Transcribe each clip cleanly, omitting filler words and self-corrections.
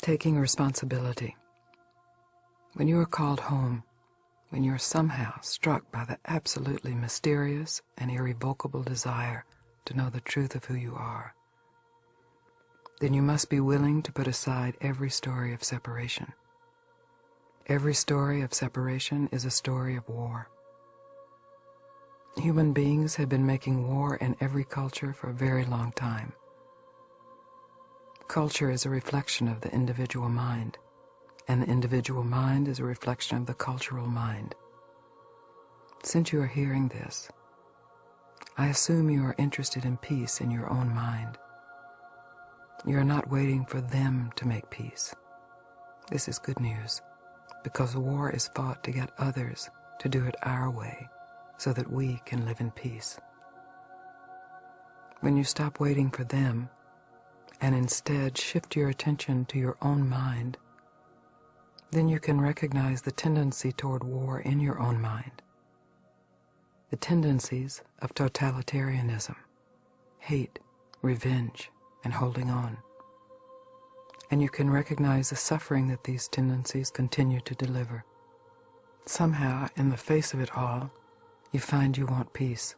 taking responsibility. When you are called home, when you are somehow struck by the absolutely mysterious and irrevocable desire to know the truth of who you are, then you must be willing to put aside every story of separation. Every story of separation is a story of war. Human beings have been making war in every culture for a very long time. Culture is a reflection of the individual mind, and the individual mind is a reflection of the cultural mind. Since you are hearing this, I assume you are interested in peace in your own mind. You are not waiting for them to make peace. This is good news, because war is fought to get others to do it our way, so that we can live in peace. When you stop waiting for them, and instead shift your attention to your own mind, then you can recognize the tendency toward war in your own mind. The tendencies of totalitarianism, hate, revenge, and holding on. And you can recognize the suffering that these tendencies continue to deliver. Somehow, in the face of it all, you find you want peace.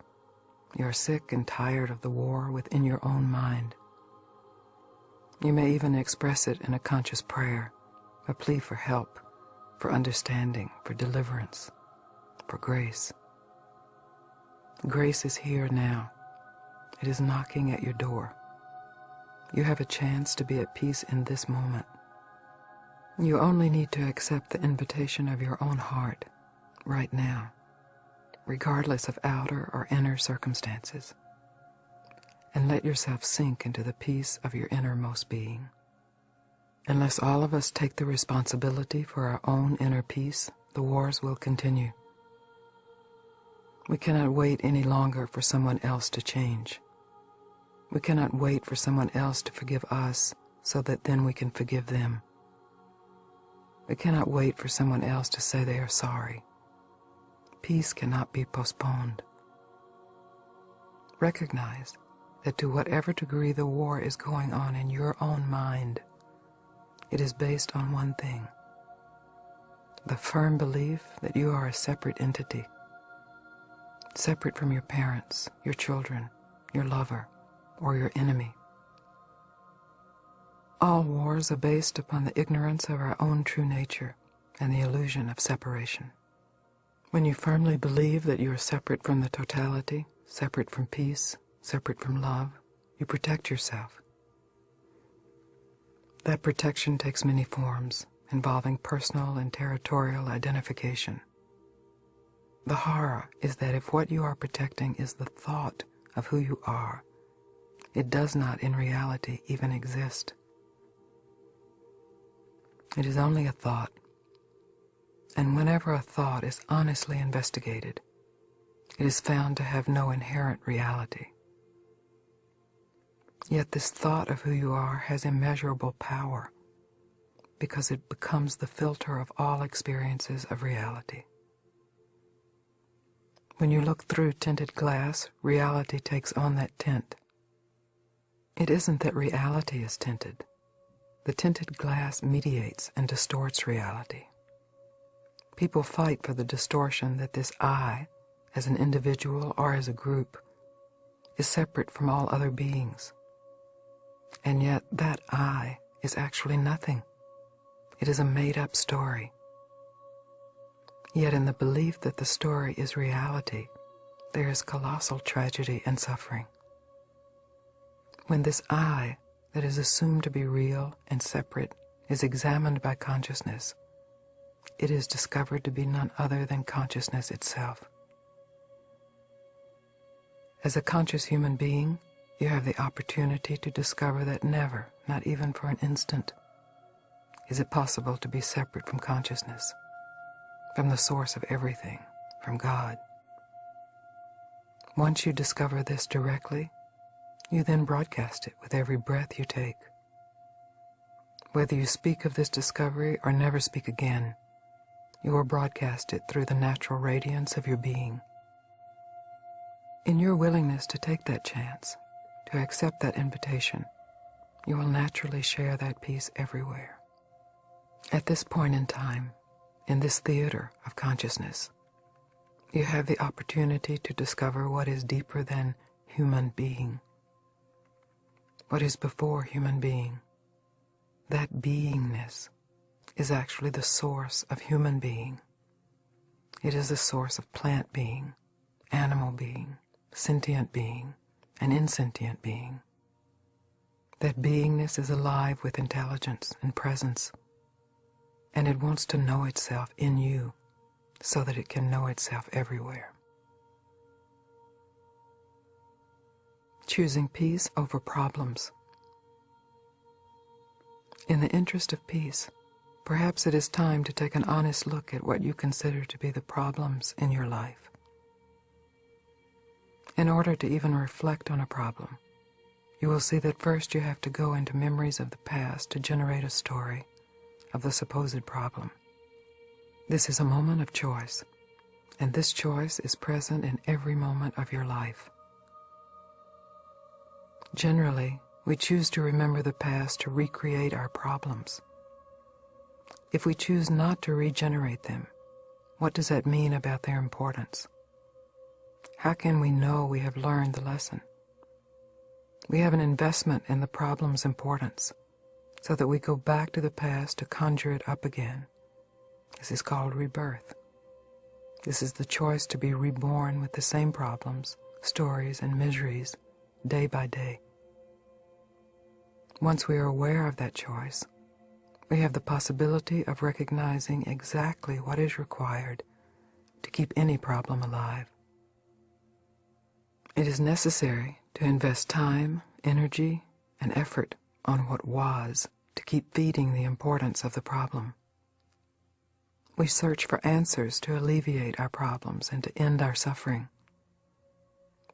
You are sick and tired of the war within your own mind. You may even express it in a conscious prayer, a plea for help, for understanding, for deliverance, for grace. Grace is here now. It is knocking at your door. You have a chance to be at peace in this moment. You only need to accept the invitation of your own heart right now, regardless of outer or inner circumstances, and let yourself sink into the peace of your innermost being. Unless all of us take the responsibility for our own inner peace, the wars will continue. We cannot wait any longer for someone else to change. We cannot wait for someone else to forgive us so that then we can forgive them. We cannot wait for someone else to say they are sorry. Peace cannot be postponed. Recognize that to whatever degree the war is going on in your own mind, it is based on one thing: the firm belief that you are a separate entity, separate from your parents, your children, your lover, or your enemy. All wars are based upon the ignorance of our own true nature and the illusion of separation. When you firmly believe that you are separate from the totality, separate from peace, separate from love, you protect yourself. That protection takes many forms, involving personal and territorial identification. The horror is that if what you are protecting is the thought of who you are, it does not in reality even exist. It is only a thought, and whenever a thought is honestly investigated, it is found to have no inherent reality. Yet this thought of who you are has immeasurable power, because it becomes the filter of all experiences of reality. When you look through tinted glass, reality takes on that tint. It isn't that reality is tinted. The tinted glass mediates and distorts reality. People fight for the distortion that this I, as an individual or as a group, is separate from all other beings. And yet that I is actually nothing. It is a made-up story. Yet in the belief that the story is reality, there is colossal tragedy and suffering. When this I that is assumed to be real and separate is examined by consciousness, it is discovered to be none other than consciousness itself. As a conscious human being, you have the opportunity to discover that never, not even for an instant, is it possible to be separate from consciousness, from the source of everything, from God. Once you discover this directly, you then broadcast it with every breath you take. Whether you speak of this discovery or never speak again, you will broadcast it through the natural radiance of your being. In your willingness to take that chance, to accept that invitation, you will naturally share that peace everywhere. At this point in time, in this theater of consciousness, you have the opportunity to discover what is deeper than human being, what is before human being. That beingness is actually the source of human being. It is the source of plant being, animal being, sentient being, and insentient being. That beingness is alive with intelligence and presence, and it wants to know itself in you so that it can know itself everywhere. Choosing peace over problems. In the interest of peace, perhaps it is time to take an honest look at what you consider to be the problems in your life. In order to even reflect on a problem, you will see that first you have to go into memories of the past to generate a story of the supposed problem. This is a moment of choice, and this choice is present in every moment of your life. Generally, we choose to remember the past to recreate our problems. If we choose not to regenerate them, what does that mean about their importance? How can we know we have learned the lesson? We have an investment in the problem's importance, so that we go back to the past to conjure it up again. This is called rebirth. This is the choice to be reborn with the same problems, stories, and miseries, day by day. Once we are aware of that choice, we have the possibility of recognizing exactly what is required to keep any problem alive. It is necessary to invest time, energy, and effort on what was to keep feeding the importance of the problem. We search for answers to alleviate our problems and to end our suffering.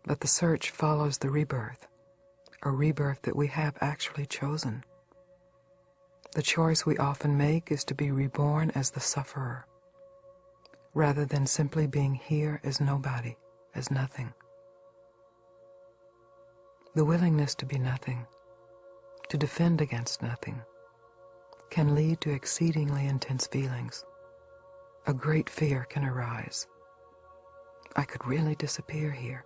But the search follows the rebirth, a rebirth that we have actually chosen. The choice we often make is to be reborn as the sufferer, rather than simply being here as nobody, as nothing. The willingness to be nothing, to defend against nothing, can lead to exceedingly intense feelings. A great fear can arise. I could really disappear here,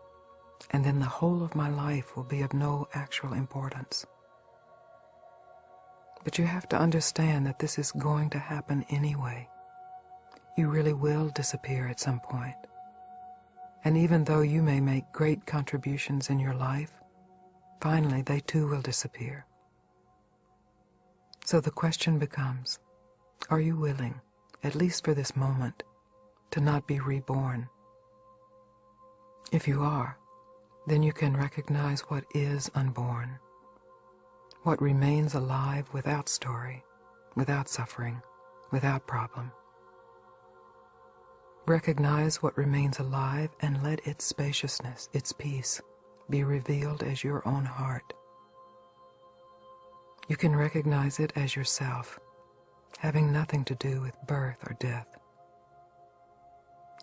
and then the whole of my life will be of no actual importance. But you have to understand that this is going to happen anyway. You really will disappear at some point. And even though you may make great contributions in your life, finally they too will disappear. So the question becomes, are you willing, at least for this moment, to not be reborn? If you are, then you can recognize what is unborn, what remains alive without story, without suffering, without problem. Recognize what remains alive and let its spaciousness, its peace, be revealed as your own heart. You can recognize it as yourself, having nothing to do with birth or death.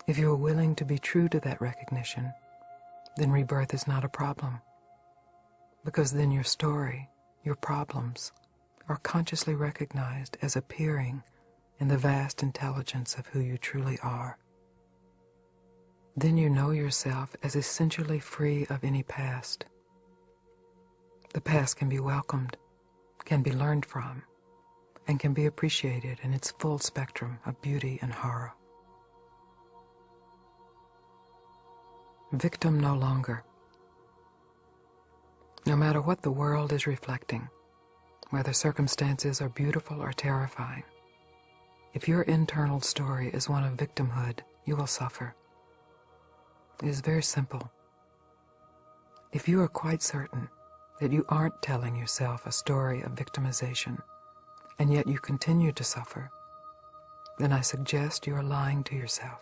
If you are willing to be true to that recognition, then rebirth is not a problem, because then your story, your problems, are consciously recognized as appearing in the vast intelligence of who you truly are. Then you know yourself as essentially free of any past. The past can be welcomed, can be learned from, and can be appreciated in its full spectrum of beauty and horror. Victim no longer. No matter what the world is reflecting, whether circumstances are beautiful or terrifying, if your internal story is one of victimhood, you will suffer. It is very simple. If you are quite certain that you aren't telling yourself a story of victimization, and yet you continue to suffer, then I suggest you are lying to yourself.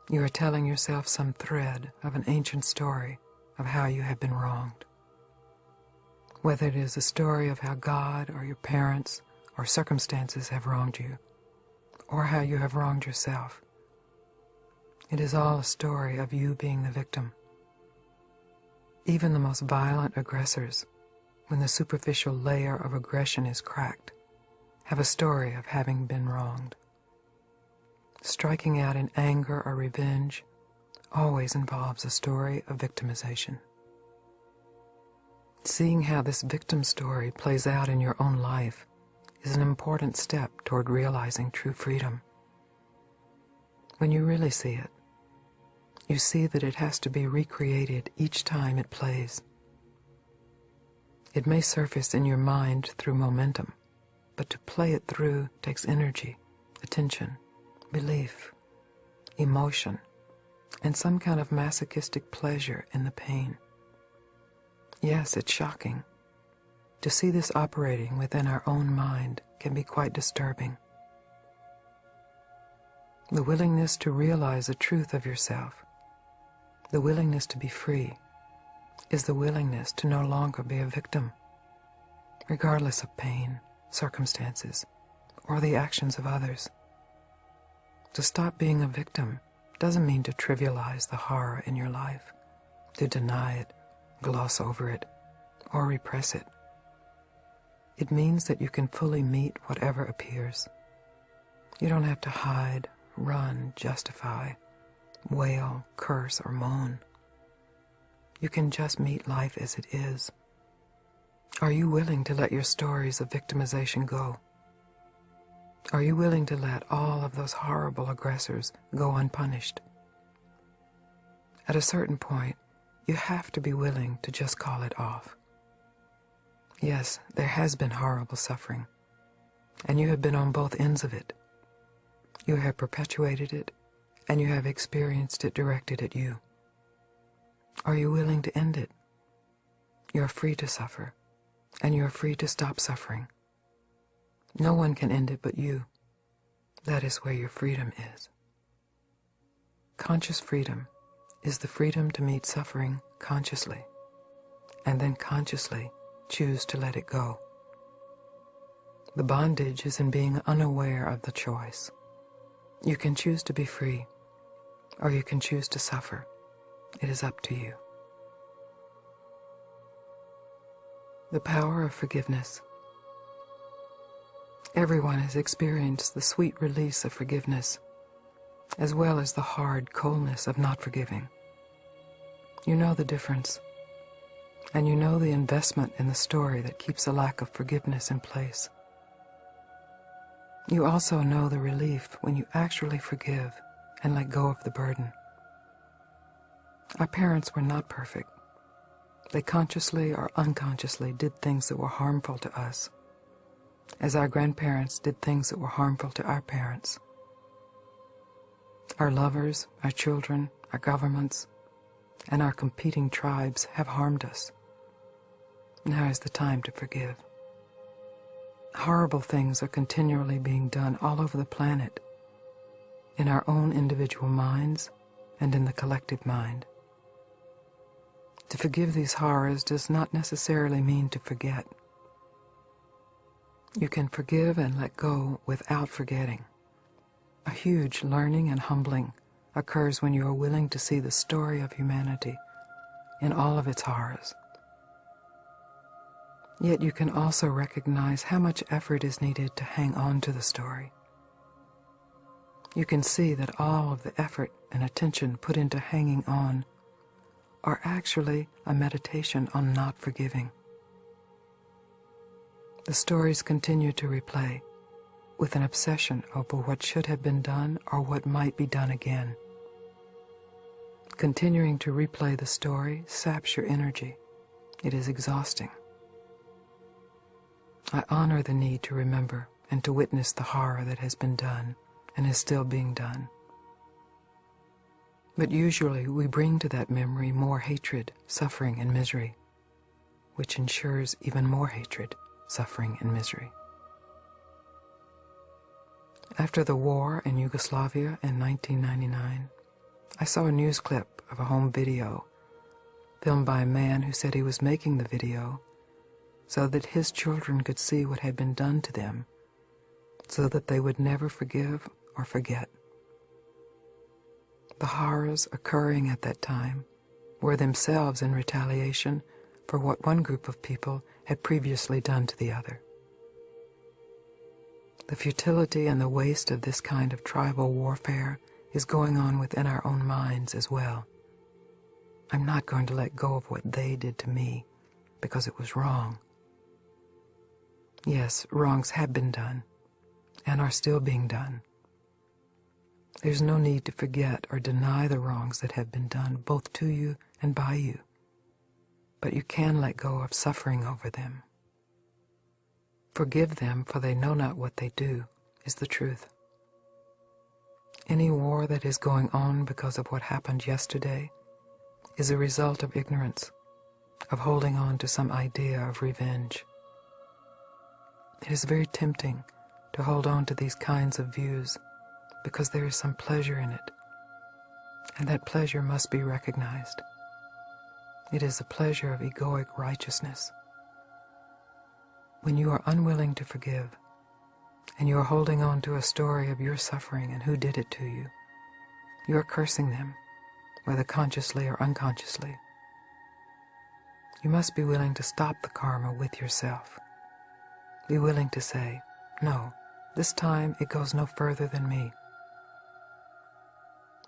You are telling yourself some thread of an ancient story of how you have been wronged. Whether it is a story of how God or your parents or circumstances have wronged you, or how you have wronged yourself, it is all a story of you being the victim. Even the most violent aggressors, when the superficial layer of aggression is cracked, have a story of having been wronged. Striking out in anger or revenge always involves a story of victimization. Seeing how this victim story plays out in your own life is an important step toward realizing true freedom. When you really see it, you see that it has to be recreated each time it plays. It may surface in your mind through momentum, but to play it through takes energy, attention, belief, emotion, and some kind of masochistic pleasure in the pain. Yes, it's shocking. To see this operating within our own mind can be quite disturbing. The willingness to realize the truth of yourself, the willingness to be free, is the willingness to no longer be a victim, regardless of pain, circumstances, or the actions of others. To stop being a victim doesn't mean to trivialize the horror in your life, to deny it, gloss over it, or repress it. It means that you can fully meet whatever appears. You don't have to hide, run, justify, wail, curse, or moan. You can just meet life as it is. Are you willing to let your stories of victimization go? Are you willing to let all of those horrible aggressors go unpunished? At a certain point, you have to be willing to just call it off. Yes, there has been horrible suffering, and you have been on both ends of it. You have perpetuated it, and you have experienced it directed at you. Are you willing to end it? You are free to suffer, and you are free to stop suffering. No one can end it but you. That is where your freedom is. Conscious freedom is the freedom to meet suffering consciously, and then consciously choose to let it go. The bondage is in being unaware of the choice. You can choose to be free, or you can choose to suffer. It is up to you. The power of forgiveness. Everyone has experienced the sweet release of forgiveness, as well as the hard coldness of not forgiving. You know the difference, and you know the investment in the story that keeps a lack of forgiveness in place. You also know the relief when you actually forgive and let go of the burden. Our parents were not perfect. They consciously or unconsciously did things that were harmful to us, as our grandparents did things that were harmful to our parents. Our lovers, our children, our governments, and our competing tribes have harmed us. Now is the time to forgive. Horrible things are continually being done all over the planet, in our own individual minds and in the collective mind. To forgive these horrors does not necessarily mean to forget. You can forgive and let go without forgetting. A huge learning and humbling occurs when you are willing to see the story of humanity in all of its horrors. Yet you can also recognize how much effort is needed to hang on to the story. You can see that all of the effort and attention put into hanging on are actually a meditation on not forgiving. The stories continue to replay with an obsession over what should have been done or what might be done again. Continuing to replay the story saps your energy. It is exhausting. I honor the need to remember and to witness the horror that has been done and is still being done. But usually we bring to that memory more hatred, suffering, and misery, which ensures even more hatred, suffering, and misery. After the war in Yugoslavia in 1999, I saw a news clip of a home video filmed by a man who said he was making the video so that his children could see what had been done to them, so that they would never forgive or forget. The horrors occurring at that time were themselves in retaliation for what one group of people had previously done to the other. The futility and the waste of this kind of tribal warfare is going on within our own minds as well. I'm not going to let go of what they did to me because it was wrong. Yes, wrongs have been done and are still being done. There's no need to forget or deny the wrongs that have been done both to you and by you, but you can let go of suffering over them. Forgive them, for they know not what they do, is the truth. Any war that is going on because of what happened yesterday is a result of ignorance, of holding on to some idea of revenge. It is very tempting to hold on to these kinds of views because there is some pleasure in it, and that pleasure must be recognized. It is the pleasure of egoic righteousness. When you are unwilling to forgive, and you are holding on to a story of your suffering and who did it to you, you are cursing them, whether consciously or unconsciously. You must be willing to stop the karma with yourself. Be willing to say, no, this time it goes no further than me.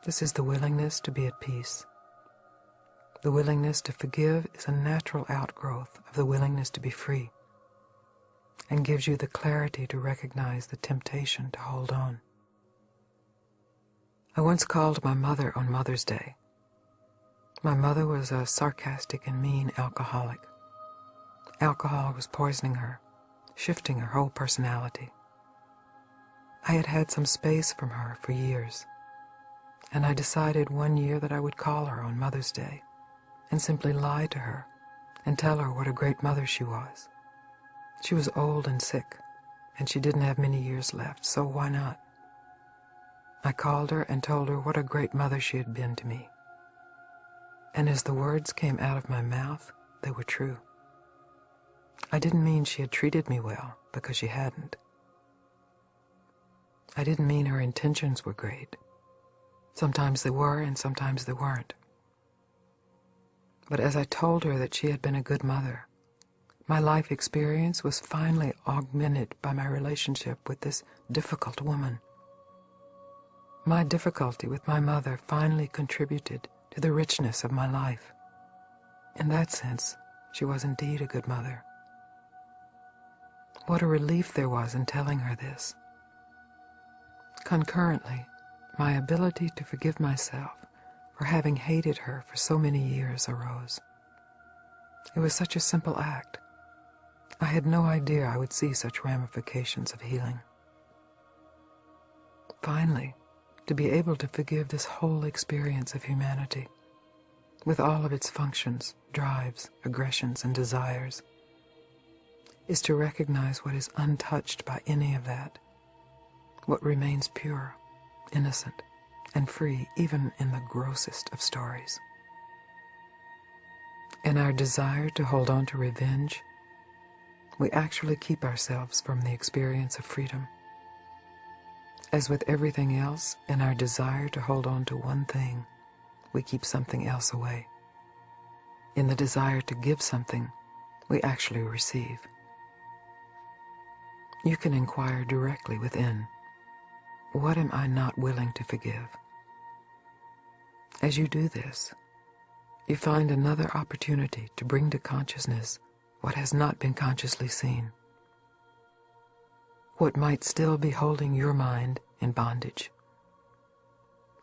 This is the willingness to be at peace. The willingness to forgive is a natural outgrowth of the willingness to be free, and gives you the clarity to recognize the temptation to hold on. I once called my mother on Mother's Day. My mother was a sarcastic and mean alcoholic. Alcohol was poisoning her, shifting her whole personality. I had had some space from her for years, and I decided one year that I would call her on Mother's Day and simply lie to her and tell her what a great mother she was. She was old and sick, and she didn't have many years left, so why not? I called her and told her what a great mother she had been to me. And as the words came out of my mouth, they were true. I didn't mean she had treated me well, because she hadn't. I didn't mean her intentions were great. Sometimes they were, and sometimes they weren't. But as I told her that she had been a good mother, my life experience was finally augmented by my relationship with this difficult woman. My difficulty with my mother finally contributed to the richness of my life. In that sense, she was indeed a good mother. What a relief there was in telling her this. Concurrently, my ability to forgive myself for having hated her for so many years arose. It was such a simple act. I had no idea I would see such ramifications of healing. Finally, to be able to forgive this whole experience of humanity, with all of its functions, drives, aggressions, and desires, is to recognize what is untouched by any of that, what remains pure, innocent, and free even in the grossest of stories. In our desire to hold on to revenge, we actually keep ourselves from the experience of freedom. As with everything else, in our desire to hold on to one thing, we keep something else away. In the desire to give something, we actually receive. You can inquire directly within, what am I not willing to forgive? As you do this, you find another opportunity to bring to consciousness what has not been consciously seen, what might still be holding your mind in bondage.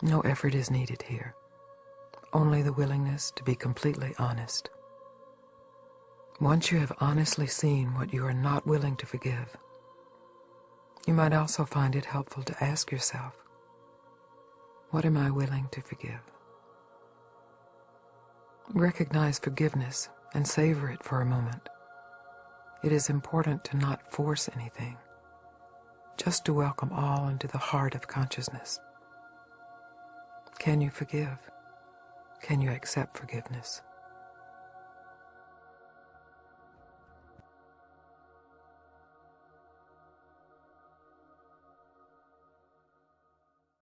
No effort is needed here, only the willingness to be completely honest. Once you have honestly seen what you are not willing to forgive, you might also find it helpful to ask yourself, what am I willing to forgive? Recognize forgiveness and savor it for a moment. It is important to not force anything, just to welcome all into the heart of consciousness. Can you forgive? Can you accept forgiveness?